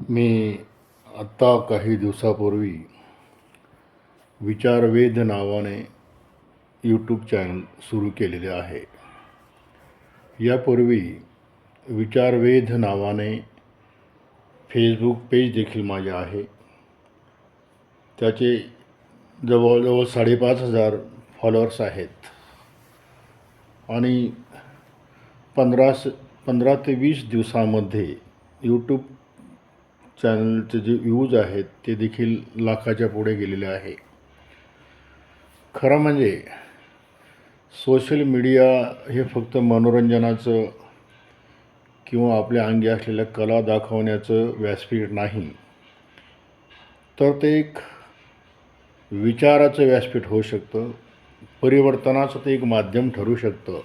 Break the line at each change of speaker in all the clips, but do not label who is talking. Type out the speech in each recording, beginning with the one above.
मी आत्ता काही दिवसापूर्वी विचारवेध नावाने यूट्यूब चॅनल सुरू केलेले आहे. यापूर्वी विचारवेध नावाने फेसबुक पेज देखील माझे आहे. त्याचे जवळजवळ 5,500 फॉलोअर्स आहेत आणि 15 ते 20 दिवसामध्ये यूट्यूब चॅनलचे जे व्ह्यूज आहेत ते देखील लाखाच्या पुढे गेलेले आहे. खरं म्हणजे सोशल मीडिया हे फक्त मनोरंजनाचं किंवा आपल्या अंगी असलेल्या कला दाखवण्याचं व्यासपीठ नाही, तर ते एक विचाराचं व्यासपीठ होऊ शकतं. परिवर्तनाचं ते एक माध्यम ठरू शकतं.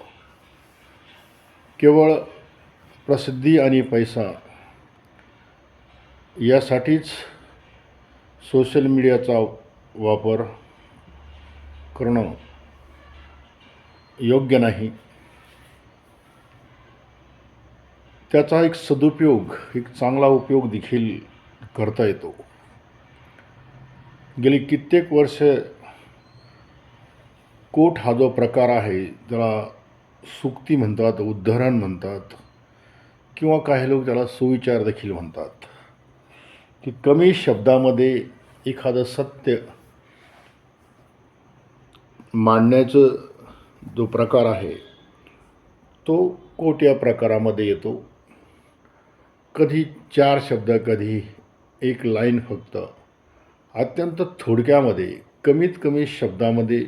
केवळ प्रसिद्धी आणि पैसा यासाठीच सोशल मीडियाचा वापर करणं योग्य नाही. त्याचा एक सदुपयोग, एक चांगला उपयोग देखील करता येतो. गेली कित्येक वर्ष कोट हा जो प्रकार आहे त्याला सूक्ती म्हणतात, उद्धरण म्हणतात किंवा काही लोक त्याला सुविचार देखील म्हणतात, की कमी शब्दामध्ये एखादं सत्य मांडण्याचं जो प्रकार आहे तो कोट या प्रकारामध्ये येतो. कधी 4 शब्द, कधी 1 लाईन, फक्त अत्यंत थोडक्यामध्ये कमीत कमी शब्दामध्ये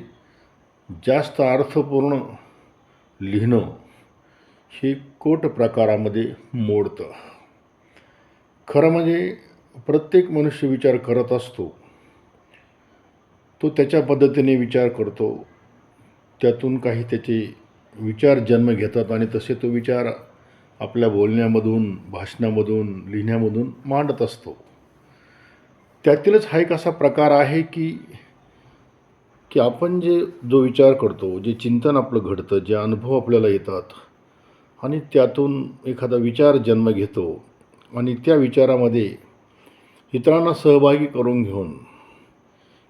जास्त अर्थपूर्ण लिहिणं हे कोट प्रकारामध्ये मोडतं. खरं म्हणजे प्रत्येक मनुष्य विचार करत असतो. तो त्याच्या पद्धतीने विचार करतो. त्यातून काही त्याचे विचार जन्म घेतात आणि तसे तो विचार आपल्या बोलण्यामधून, भाषणामधून, लिहिण्यामधून मांडत असतो. त्यातीलच हा एक असा प्रकार आहे की आपण जो विचार करतो, जे चिंतन आपलं घडतं, जे अनुभव आपल्याला येतात आणि त्यातून एखादा विचार जन्म घेतो आणि त्या विचारामध्ये इतरांना सहभागी करून घेऊन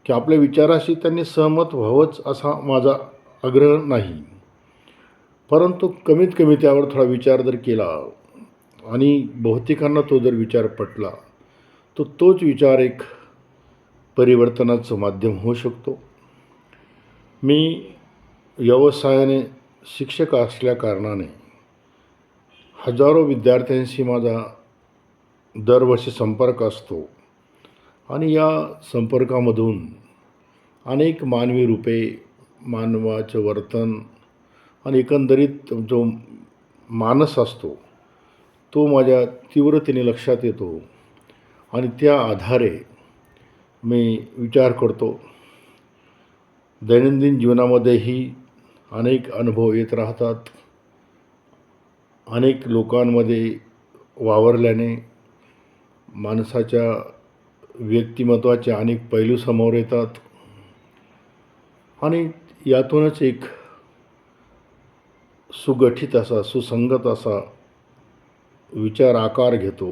की आपल्या विचाराशी त्यांनी सहमत व्हावंच असा माझा आग्रह नाही, परंतु कमीत कमी त्यावर थोडा विचार जर केला आणि बहुतेकांना तो जर विचार पटला तर तोच विचार एक परिवर्तनाचं माध्यम होऊ शकतो. मी व्यवसायाने शिक्षक असल्या कारणाने हजारो विद्यार्थ्यांशी माझा दरवर्षी संपर्क असतो आणि या संपर्कामधून अनेक मानवी रूपे, मानवाचं वर्तन आणि एकंदरीत जो मानस असतो तो माझ्या तीव्रतेने लक्षात येतो आणि त्या आधारे मी विचार करतो. दैनंदिन जीवनामध्येही अनेक अनुभव येत राहतात. अनेक लोकांमध्ये वावरल्याने माणसाच्या व्यक्तिमत्वाचे अनेक पैलू समोर येतात आणि यातूनच एक सुगठित असा, सुसंगत असा विचार आकार घेतो.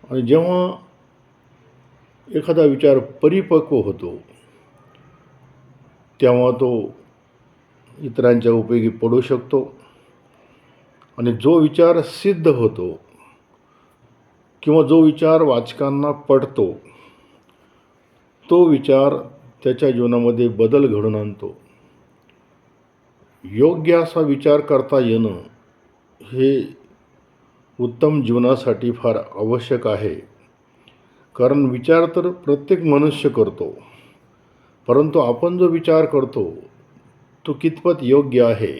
आणि जेव्हा एखादा विचार परिपक्व होतो तेव्हा तो इतरांच्या उपयोगी पडू शकतो आणि जो विचार सिद्ध होतो किंवा जो विचार वाचकांना पटतो तो विचार त्याच्या जीवनामध्ये बदल घडवून आणतो. योग्य असा विचार करता येणं हे उत्तम जीवनासाठी फार आवश्यक आहे. कारण विचार तर प्रत्येक मनुष्य करतो, परंतु आपण जो विचार करतो तो कितपत योग्य आहे,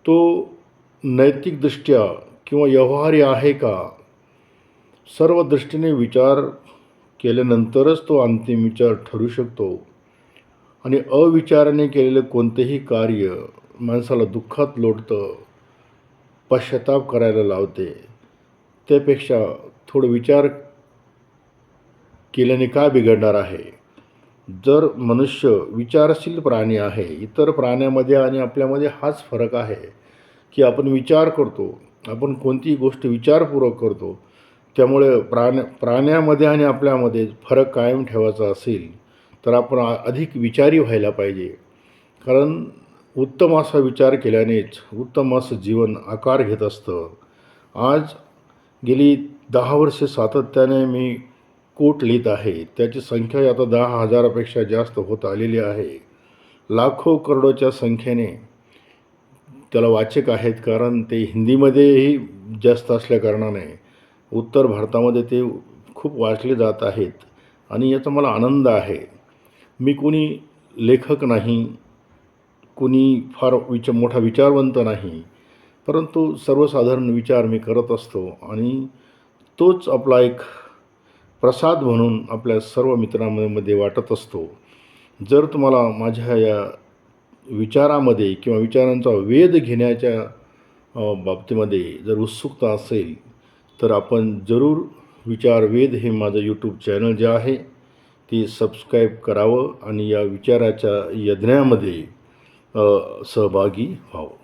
तो नैतिकदृष्ट्या किंवा व्यवहार्य आहे का, सर्व दृष्टीने विचार केल्यानंतरच तो अंतिम विचार ठरू शकतो. आणि अविचाराने केलेलं कोणतेही कार्य माणसाला दुःखात लोटतं, पश्चाताप करायला लावते. त्यापेक्षा थोडं विचार केल्याने काय बिघडणार आहे. जर मनुष्य विचारशील प्राणी आहे, इतर प्राण्यामध्ये आणि आपल्यामध्ये हाच फरक आहे की आपण विचार करतो. आपण कोणतीही गोष्ट विचारपूर्वक करतो त्यामुळे प्राण्यामध्ये आणि आपल्यामध्ये फरक कायम ठेवायचा असेल तर आपण अधिक विचारी व्हायला पाहिजे. कारण उत्तम असा विचार केल्यानेच उत्तम असं जीवन आकार घेत असतं. आज गेली 10 वर्षे सातत्याने मी कोट लिहित आहे. त्याची संख्या आता 10,000पेक्षा जास्त होत आलेली आहे. लाखो करोडोच्या संख्येने त्याला वाचक आहेत, कारण ते हिंदीमध्येही जास्त असल्याकारणाने उत्तर भारतामध्ये ते खूप वाचले जात आहेत आणि याचा मला आनंद आहे. मी कोणी लेखक नाही, कोणी फार मोठा विचारवंत नाही, परंतु सर्वसाधारण विचार मी करत असतो आणि तोच आपला एक प्रसाद म्हणून आपल्या सर्व मित्रांमध्ये वाटत असतो. जर तुम्हाला माझ्या या विचारामध्ये किंवा विचारांचा वेध घेण्याच्या बाबतीमध्ये जर उत्सुकता असेल तर आपण जरूर विचारवेध हे माझं यूट्यूब चॅनल जे आहे ते सबस्क्राईब करावं आणि या विचाराच्या यज्ञामध्ये सहभागी व्हावं.